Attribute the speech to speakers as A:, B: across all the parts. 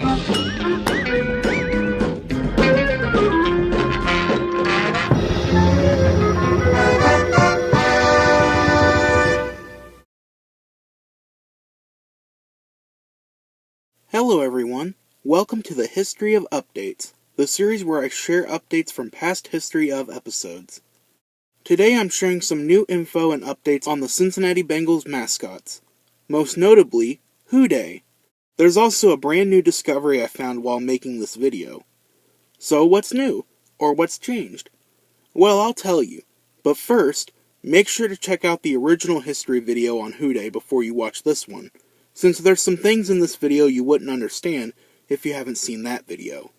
A: Hello everyone, welcome to the History of Updates, the series where I share updates from past History of episodes. Today I'm sharing some new info and updates on the Cincinnati Bengals mascots, most notably, Who Dey. There's also a brand new discovery I found while making this video. So what's new? Or what's changed? Well, I'll tell you, but first, make sure to check out the original history video on Who Dey before you watch this one, since there's some things in this video you wouldn't understand if you haven't seen that video.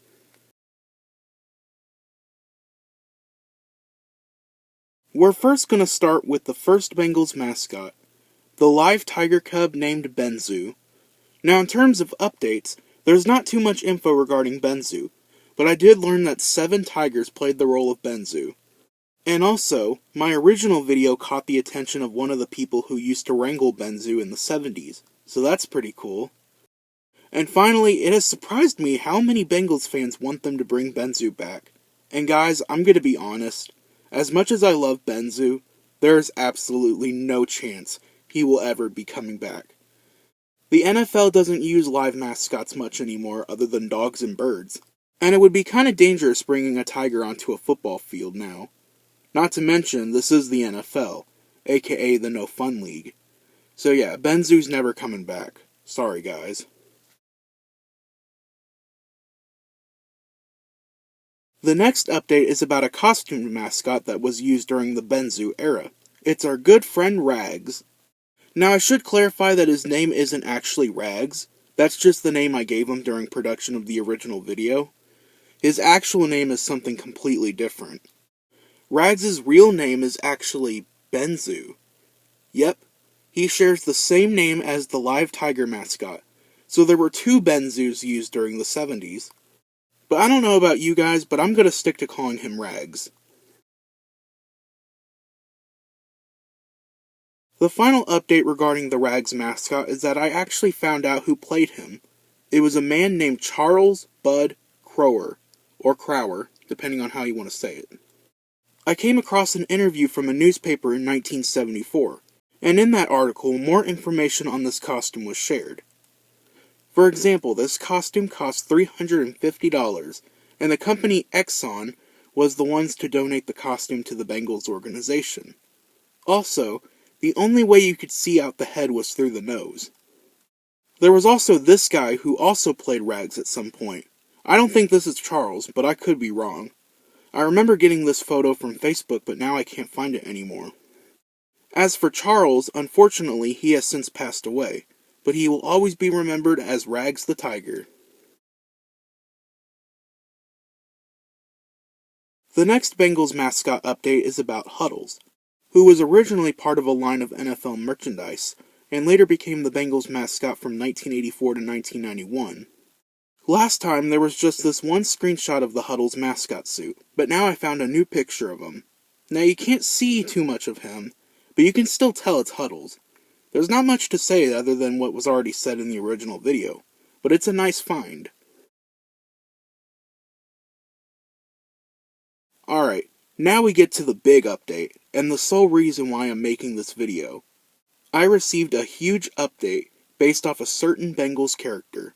A: We're first going to start with the first Bengals mascot, the live tiger cub named Benzoo. Now in terms of updates, there's not too much info regarding Benzoo, but I did learn that 7 tigers played the role of Benzoo. And also, my original video caught the attention of one of the people who used to wrangle Benzoo in the 70s, so that's pretty cool. And finally, it has surprised me how many Bengals fans want them to bring Benzoo back. And guys, I'm gonna be honest, as much as I love Benzoo, there is absolutely no chance he will ever be coming back. The NFL doesn't use live mascots much anymore other than dogs and birds, and it would be kinda dangerous bringing a tiger onto a football field now. Not to mention, this is the NFL, aka the No Fun League. So yeah, Benzoo's never coming back. Sorry guys. The next update is about a costumed mascot that was used during the Benzoo era. It's our good friend Rags. Now I should clarify that his name isn't actually Rags, that's just the name I gave him during production of the original video. His actual name is something completely different. Rags' real name is actually Benzoo. Yep, he shares the same name as the live tiger mascot, so there were 2 Benzoos used during the 70s. But I don't know about you guys, but I'm gonna stick to calling him Rags. The final update regarding the Rags mascot is that I actually found out who played him. It was a man named Charles Bud Crower, or Crower, depending on how you want to say it. I came across an interview from a newspaper in 1974, and in that article more information on this costume was shared. For example, this costume cost $350, and the company Exxon was the ones to donate the costume to the Bengals organization. Also, the only way you could see out the head was through the nose. There was also this guy who also played Rags at some point. I don't think this is Charles, but I could be wrong. I remember getting this photo from Facebook, but now I can't find it anymore. As for Charles, unfortunately he has since passed away, but he will always be remembered as Rags the Tiger. The next Bengals mascot update is about Huddles, who was originally part of a line of NFL merchandise, and later became the Bengals mascot from 1984 to 1991. Last time there was just this one screenshot of the Huddles mascot suit, but now I found a new picture of him. Now you can't see too much of him, but you can still tell it's Huddles. There's not much to say other than what was already said in the original video, but it's a nice find. Alright, now we get to the big update, and the sole reason why I'm making this video. I received a huge update based off a certain Bengals character.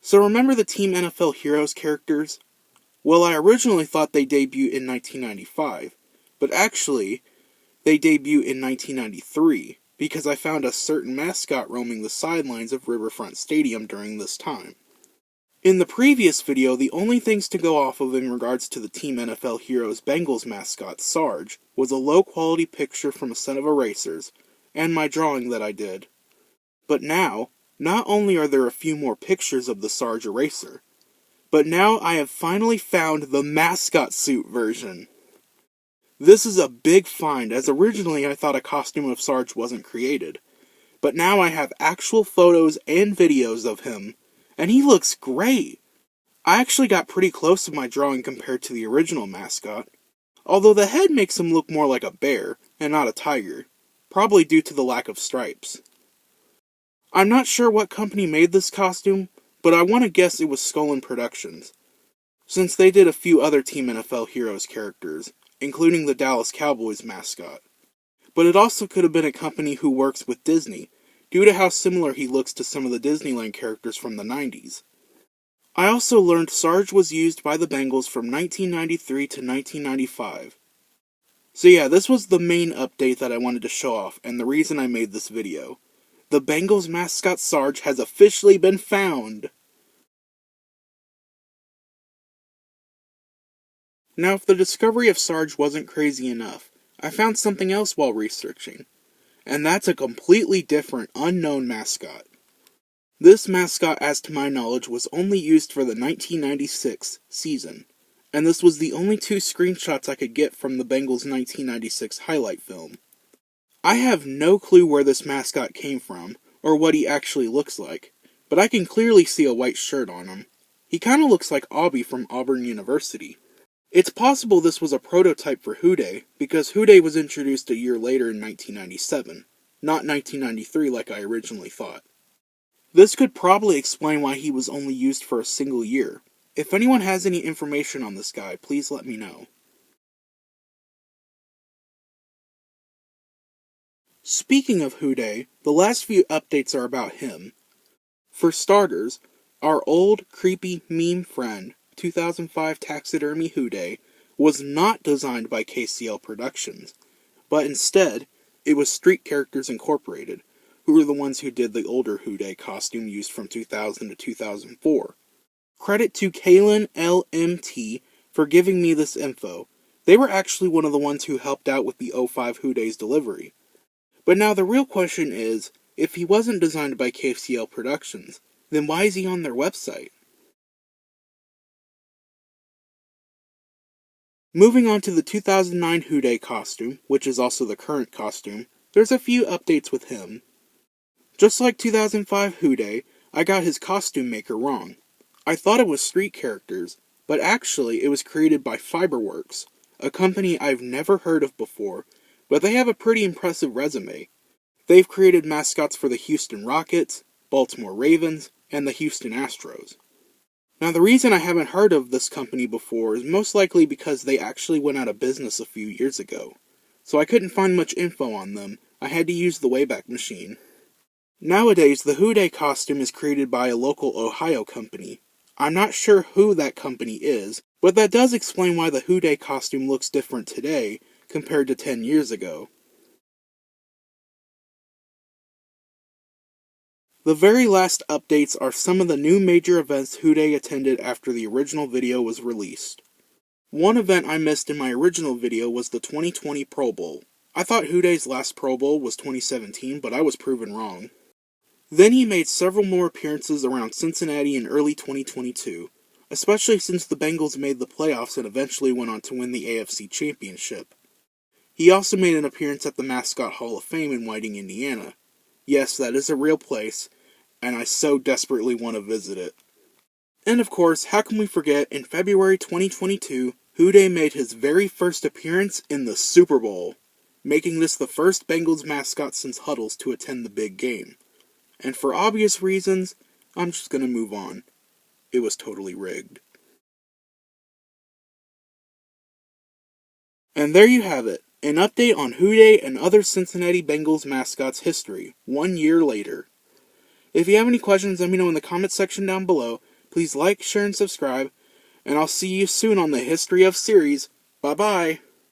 A: So remember the Team NFL Heroes characters? Well, I originally thought they debuted in 1995, but actually, they debuted in 1993, because I found a certain mascot roaming the sidelines of Riverfront Stadium during this time. In the previous video, the only things to go off of in regards to the Team NFL Heroes Bengals mascot, Sarge, was a low-quality picture from a set of erasers, and my drawing that I did. But now, not only are there a few more pictures of the Sarge eraser, but now I have finally found the mascot suit version. This is a big find, as originally I thought a costume of Sarge wasn't created, but now I have actual photos and videos of him, and he looks great. I actually got pretty close to my drawing compared to the original mascot, although the head makes him look more like a bear, and not a tiger, probably due to the lack of stripes. I'm not sure what company made this costume, but I want to guess it was Skull Productions, since they did a few other Team NFL Heroes characters, including the Dallas Cowboys mascot. But it also could have been a company who works with Disney, due to how similar he looks to some of the Disneyland characters from the 90s. I also learned Sarge was used by the Bengals from 1993 to 1995. So yeah, this was the main update that I wanted to show off, and the reason I made this video. The Bengals mascot Sarge has officially been found! Now, if the discovery of Sarge wasn't crazy enough, I found something else while researching, and that's a completely different, unknown mascot. This mascot, as to my knowledge, was only used for the 1996 season, and this was the only 2 screenshots I could get from the Bengals' 1996 highlight film. I have no clue where this mascot came from, or what he actually looks like, but I can clearly see a white shirt on him. He kinda looks like Aubie from Auburn University. It's possible this was a prototype for Who Dey, because Who Dey was introduced a year later in 1997, not 1993 like I originally thought. This could probably explain why he was only used for a single year. If anyone has any information on this guy, please let me know. Speaking of Who Dey, the last few updates are about him. For starters, our old, creepy meme friend, 2005 taxidermy Who Dey, was not designed by KCL Productions, but instead, it was Street Characters Incorporated, who were the ones who did the older Who Dey costume used from 2000 to 2004. Credit to Kalen LMT for giving me this info. They were actually one of the ones who helped out with the 05 Who Dey's delivery. But now the real question is, if he wasn't designed by KCL Productions, then why is he on their website? Moving on to the 2009 Who Dey costume, which is also the current costume, there's a few updates with him. Just like 2005 Who Dey, I got his costume maker wrong. I thought it was Street Characters, but actually it was created by Fiberworks, a company I've never heard of before, but they have a pretty impressive resume. They've created mascots for the Houston Rockets, Baltimore Ravens, and the Houston Astros. Now the reason I haven't heard of this company before is most likely because they actually went out of business a few years ago, so I couldn't find much info on them. I had to use the Wayback Machine. Nowadays, the Who Dey costume is created by a local Ohio company. I'm not sure who that company is, but that does explain why the Who Dey costume looks different today compared to 10 years ago. The very last updates are some of the new major events Who Dey attended after the original video was released. One event I missed in my original video was the 2020 Pro Bowl. I thought Who Dey's last Pro Bowl was 2017, but I was proven wrong. Then he made several more appearances around Cincinnati in early 2022, especially since the Bengals made the playoffs and eventually went on to win the AFC Championship. He also made an appearance at the Mascot Hall of Fame in Whiting, Indiana. Yes, that is a real place, and I so desperately want to visit it. And of course, how can we forget, in February 2022, Who Dey made his very first appearance in the Super Bowl, making this the first Bengals mascot since Huddles to attend the big game. And for obvious reasons, I'm just gonna move on. It was totally rigged. And there you have it, an update on Who Dey and other Cincinnati Bengals mascots history, 1 year later. If you have any questions, let me know in the comments section down below. Please like, share, and subscribe, and I'll see you soon on the History of series. Bye-bye!